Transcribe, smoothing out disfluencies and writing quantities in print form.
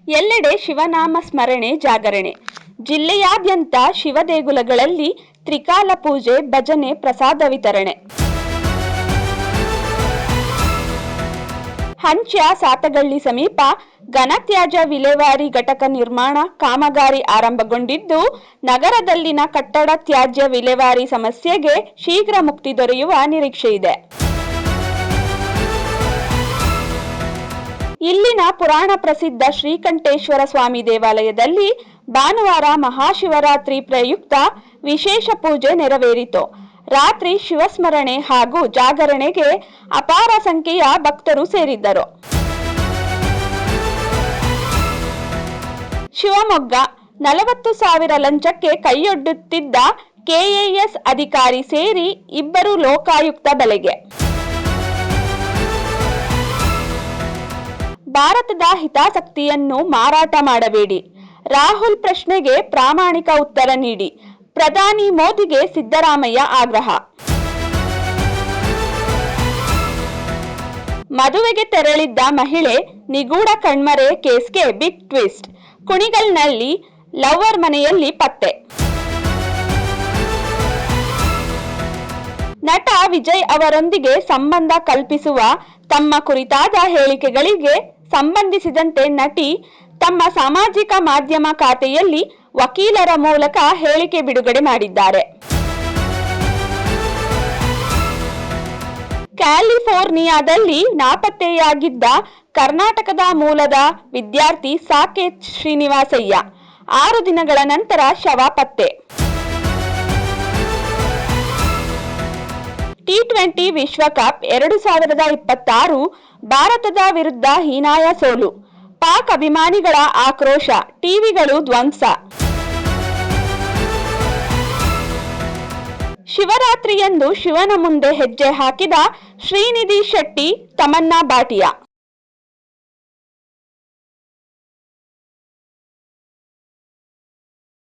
ಎಲ್ಲೆಡೆ ಶಿವನಾಮ ಸ್ಮರಣೆ ಜಾಗರಣೆ. ಜಿಲ್ಲೆಯಾದ್ಯಂತ ಶಿವ ದೇಗುಲಗಳಲ್ಲಿ ತ್ರಿಕಾಲ ಪೂಜೆ, ಭಜನೆ, ಪ್ರಸಾದ ವಿತರಣೆ. ಹಂಚ್ಯ ಸಾತಗಳ್ಳಿ ಸಮೀಪ ಘನತ್ಯಾಜ್ಯ ವಿಲೇವಾರಿ ಘಟಕ ನಿರ್ಮಾಣ ಕಾಮಗಾರಿ ಆರಂಭಗೊಂಡಿದ್ದು, ನಗರದಲ್ಲಿನ ಕಟ್ಟಡ ತ್ಯಾಜ್ಯ ವಿಲೇವಾರಿ ಸಮಸ್ಯೆಗೆ ಶೀಘ್ರ ಮುಕ್ತಿ ದೊರೆಯುವ ನಿರೀಕ್ಷೆಯಿದೆ. ಇಲ್ಲಿನ ಪುರಾಣ ಪ್ರಸಿದ್ಧ ಶ್ರೀಕಂಠೇಶ್ವರ ಸ್ವಾಮಿ ದೇವಾಲಯದಲ್ಲಿ ಭಾನುವಾರ ಮಹಾಶಿವರಾತ್ರಿ ಪ್ರಯುಕ್ತ ವಿಶೇಷ ಪೂಜೆ ನೆರವೇರಿತು. ರಾತ್ರಿ ಶಿವಸ್ಮರಣೆ ಹಾಗೂ ಜಾಗರಣೆಗೆ ಅಪಾರ ಸಂಖ್ಯೆಯ ಭಕ್ತರು ಸೇರಿದ್ದರು. ಶಿವಮೊಗ್ಗ 40,000 ಲಂಚಕ್ಕೆ ಕೈಯೊಡ್ಡುತ್ತಿದ್ದ ಕೆಎಎಸ್ ಅಧಿಕಾರಿ ಸೇರಿ ಇಬ್ಬರು ಲೋಕಾಯುಕ್ತ ಬಲೆಗೆ. ಭಾರತದ ಹಿತಾಸಕ್ತಿಯನ್ನು ಮಾರಾಟ ಮಾಡಬೇಡಿ. ರಾಹುಲ್ ಪ್ರಶ್ನೆಗೆ ಪ್ರಾಮಾಣಿಕ ಉತ್ತರ ನೀಡಿ. ಪ್ರಧಾನಿ ಮೋದಿಗೆ ಸಿದ್ದರಾಮಯ್ಯ ಆಗ್ರಹ. ಮದುವೆಗೆ ತೆರಳಿದ್ದ ಮಹಿಳೆ ನಿಗೂಢ ಕಣ್ಮರೆ ಕೇಸ್ಗೆ ಬಿಗ್ ಟ್ವಿಸ್ಟ್. ಕುಣಿಗಲ್ನಲ್ಲಿ ಲವ್ವರ್ ಮನೆಯಲ್ಲಿ ಪತ್ತೆ. ನಟ ವಿಜಯ್ ಅವರೊಂದಿಗೆ ಸಂಬಂಧ ಕಲ್ಪಿಸುವ ತಮ್ಮ ಕುರಿತಾದ ಹೇಳಿಕೆಗಳಿಗೆ ಸಂಬಂಧಿಸಿದಂತೆ ನಟಿ ತಮ್ಮ ಸಾಮಾಜಿಕ ಮಾಧ್ಯಮ ಖಾತೆಯಲ್ಲಿ ವಕೀಲರ ಮೂಲಕ ಹೇಳಿಕೆ ಬಿಡುಗಡೆ ಮಾಡಿದ್ದಾರೆ. ಕ್ಯಾಲಿಫೋರ್ನಿಯಾದಲ್ಲಿ ನಾಪತ್ತೆಯಾಗಿದ್ದ ಕರ್ನಾಟಕದ ಮೂಲದ ವಿದ್ಯಾರ್ಥಿ ಸಾಕೇತ್ ಶ್ರೀನಿವಾಸಯ್ಯ 6 ದಿನಗಳ ನಂತರ ಶವ ಪತ್ತೆ. ಟಿ20 ವಿಶ್ವಕಪ್ 2026 ಭಾರತದ ವಿರುದ್ಧ ಹೀನಾಯ ಸೋಲು. ಪಾಕ್ ಅಭಿಮಾನಿಗಳ ಆಕ್ರೋಶ, ಟಿವಿಗಳು ಧ್ವಂಸ. ಶಿವರಾತ್ರಿಯಂದು ಶಿವನ ಮುಂದೆ ಹೆಜ್ಜೆ ಹಾಕಿದ ಶ್ರೀನಿಧಿ ಶೆಟ್ಟಿ, ತಮನ್ನಾ ಭಾಟಿಯಾ.